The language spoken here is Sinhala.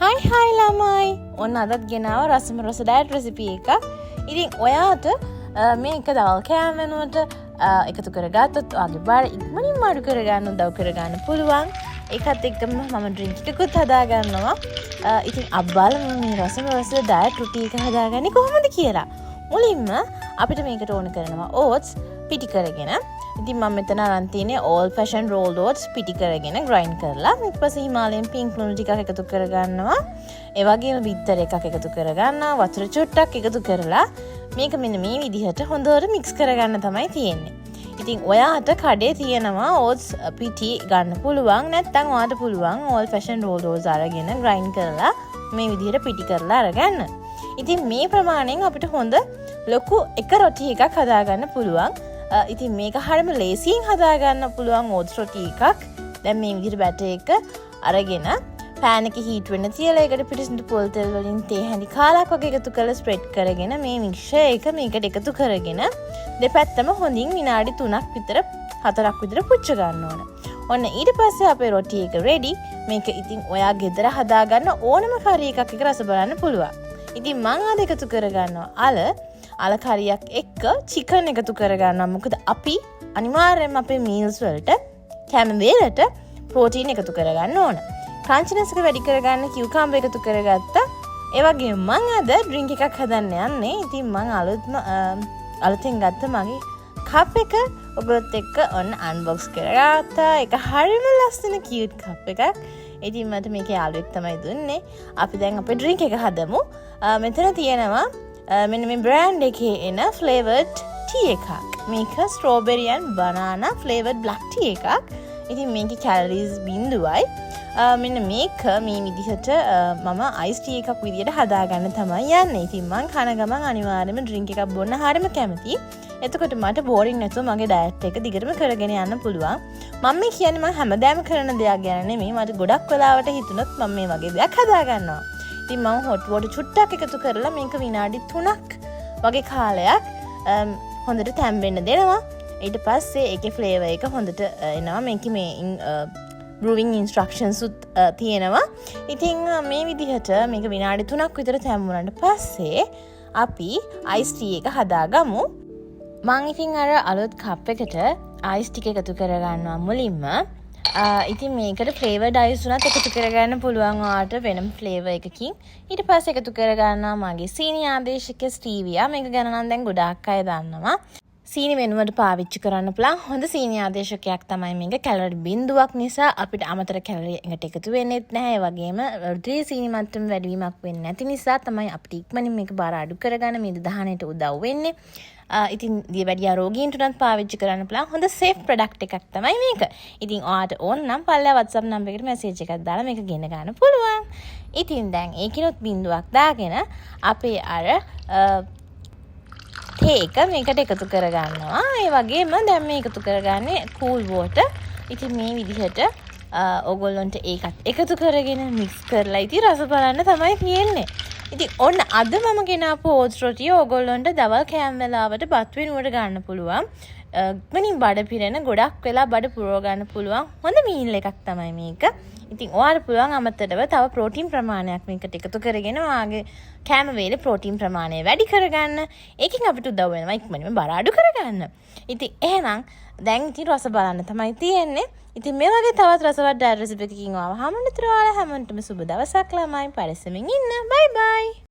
හයි ළමයි. ඔන්න අදත් ගෙනාව රසම රස ඩයට් රෙසිපි එකක්. ඉතින් ඔයාට මේක දවල් කෑම වෙනුවට එකතු කරගත්තොත් ඔයාගේ බාර ඉක්මනින්ම අඩු කරගන්න උදව් කරගන්න පුළුවන්. ඒකත් එක්කම මම ඩ්‍රින්ක් ටිකකුත් හදාගන්නවා. ඉතින් අබ්බාලම මේ රසම රස ඩයට් රුටි එක හදාගන්නේ කොහොමද කියලා. මුලින්ම අපිට මේකට ඕන කරනවා ඕට්ස් පිටි කරගෙන. ඉතින් මම මෙතන අරන් තියෙන්නේ all fashion rolled oats පිටි කරගෙන grind කරලා ඊට පස්සේ හිමාලයන් pink ලුණු ටිකක් එකතු කරගන්නවා. ඒ වගේම බිත්තර එකක් එකතු කරගන්නවා. වතුර චුට්ටක් එකතු කරලා මේක මෙන්න මේ විදිහට හොඳට mix කරගන්න තමයි තියෙන්නේ. ඉතින් ඔයාට කඩේ තියෙනවා oats පිටි ගන්න පුළුවන්. නැත්නම් ඔයාට පුළුවන් all fashion rolled oats අරගෙන grind කරලා මේ විදිහට පිටි කරලා අරගන්න. ඉතින් මේ ප්‍රමාණයෙන් අපිට හොඳ ලොකු එක රොටි එකක් හදාගන්න පුළුවන්. ඉතින් මේක හරියම ලේසියෙන් හදාගන්න පුළුවන් ඕට්ස් රොටි එකක්. දැන් මේ විදිහට බැටර් එක අරගෙන pan එක heat වෙන්න තියලා ඒකට පිරිසිදු පොල් තෙල් වලින් තේ හැඳි කාලක් වගේ එකතු කරලා ස්ප්‍රෙඩ් කරගෙන මේ මික්ස්චර් එක මේකට එකතු කරගෙන දෙපැත්තම හොඳින් විනාඩි 3ක් විතර 4ක් විතර පුච්ච ගන්න ඕන. ඔන්න ඊට පස්සේ අපේ රොටි එක රෙඩි. මේක ඉතින් ඔයා ගෙදර හදාගන්න ඕනම කරි එකක් එක රස බලන්න පුළුවන්. ඉතින් මම අද එකතු කරගන්නවා අල කරියක් එක්ක චිකන් එකතු කරගන්නවා. මොකද අපි අනිවාර්යයෙන්ම අපේ මීල්ස් වලට කැම වේලට ප්‍රෝටීන් එකතු කරගන්න ඕන. ක්‍රන්චිනස් එක වැඩි කරගන්න කියුකම්බර් එකතු කරගත්තා. ඒ වගේම මම අද ඩ්‍රින්ක් එකක් හදන්න යන්නේ. ඉතින් මම අලුතෙන් ගත්ත මගේ කප් එක ඔයගොල්ලොත් එක්ක ඔන්න අන්බොක්ස් කරගත්තා. ඒක හරියම ලස්සන කියුට් කප් එකක්. ඉතින් මට මේක යාළුවෙක් තමයි දුන්නේ. අපි දැන් අපේ ඩ්‍රින්ක් එක හදමු. මෙතන තියෙනවා මෙන්න මේ බ්‍රෑන්ඩ් එකේ එන ෆ්ලේවර්ඩ් ටී එකක්. මේක strawberry and banana flavored black tea එකක්. ඉතින් මේකේ කැලරීස් 0යි. මෙන්න මේක මේ විදිහට මම අයිස් ටී එකක් විදිහට හදාගන්න තමයි යන්නේ. ඉතින් මං කන ගමන් අනිවාර්යයෙන්ම ඩ්‍රින්ක් එකක් බොන්න හරියම කැමතියි. එතකොට මට බෝරින් නැතුව මගේ ඩයට් එක දිගටම කරගෙන යන්න පුළුවන්. මම මේ කියන්නේ මම හැමදාම කරන දෙයක් ගැන නෙමෙයි. මට ගොඩක් වෙලාවට හිතුණොත් මම මේ වගේ දෙයක් හදාගන්නවා. ඉතින් මම හොට් වෝටර් චුට්ටක් එකතු කරලා මේක විනාඩි 3ක් වගේ කාලයක් හොඳට තැම්බෙන්න දෙනවා. ඊට පස්සේ ඒකේ ෆ්ලේවර් එක හොඳට එනවා. මේකේ මේ brewing instructions උත් තියෙනවා. ඉතින් මේ විදිහට මේක විනාඩි 3ක් විතර තැම්බුණාට පස්සේ අපි අයිස් ටී එක හදාගමු. මම ඉතින් අර අලුත් කප් එකට අයිස් ටික එකතු කරගන්නවා මුලින්ම. ඉතින් මේකට ෆ්ලේවර්ඩ් අයිස් උනත් එකතු කරගන්න පුළුවන් ඔයාට වෙනම ෆ්ලේවර් එකකින්. ඊට පස්සේ එකතු කරගන්නවා මගේ සීනි ආදේශක ස්ටීවියා. මේක ගැන නම් දැන් ගොඩාක් අය දන්නවා. සීනි වෙනුවට පාවිච්චි කරන්න පුළුවන් හොඳ සීනි ආදේශකයක් තමයි මේක. කැලරි 0ක් නිසා අපිට අමතර කැලරි එකට එකතු වෙන්නේත් නැහැ. ඒ වගේම රුධිරයේ සීනි මට්ටම වැඩිවීමක් වෙන්නේ නැති නිසා තමයි අපිට ඉක්මනින් මේක බාර අඩු කරගන්න මේ දහනට උදව් වෙන්නේ. ඉතින් දියවැඩියා රෝගීන්ටත් පාවිච්චි කරන්න පුළුවන් හොඳ සේෆ් ප්‍රොඩක්ට් එකක් තමයි මේක. ඉතින් ඔයාට ඕන නම් පල්ලා WhatsApp නම්බර් එකට මැසේජ් එකක් දාලා මේක ගෙන ගන්න පුළුවන්. ඉතින් දැන් ඒකිනුත් 0ක් දාගෙන අපේ අර තේ එක මේකට එකතු කරගන්නවා. ඒ වගේම දැන් මේ එකතු කරගන්නේ cool water. ඉතින් මේ විදිහට ඕගොල්ලන්ට ඒකත් එකතු කරගෙන mix කරලා ඉතින් රස බලන්න තමයි තියෙන්නේ. ඉතින් ඔන්න අද මම ගෙනාපු ඕට්ස් රොටිය ඕගොල්ලන්ට දවල් කෑම වෙලාවට බත් වෙනුවට ගන්න පුළුවන්. ඉක්මනින් බඩ පිරෙන ගොඩක් වෙලා බඩ පුරව ගන්න පුළුවන් හොඳ මීල් එකක් තමයි මේක. ඉතින් ඔයාලට පුළුවන් අමතරව තව ප්‍රෝටීන් ප්‍රමාණයක් මේකට එකතු කරගෙන ඔයාගේ කෑම වේලේ ප්‍රෝටීන් ප්‍රමාණය වැඩි කරගන්න. ඒකෙන් අපිට උදව් වෙනවා ඉක්මනින්ම බර අඩු කරගන්න. ඉතින් එහෙනම් දැන් ඉතින් රස බලන්න තමයි තියෙන්නේ. ඉතින් මේ වගේ තවත් රසවත් ඩයට් රෙසිපි එකකින් ආවම හැමෝටම සුබ දවසක් ළමයි. පරිස්සමින් ඉන්න. බයි බයි.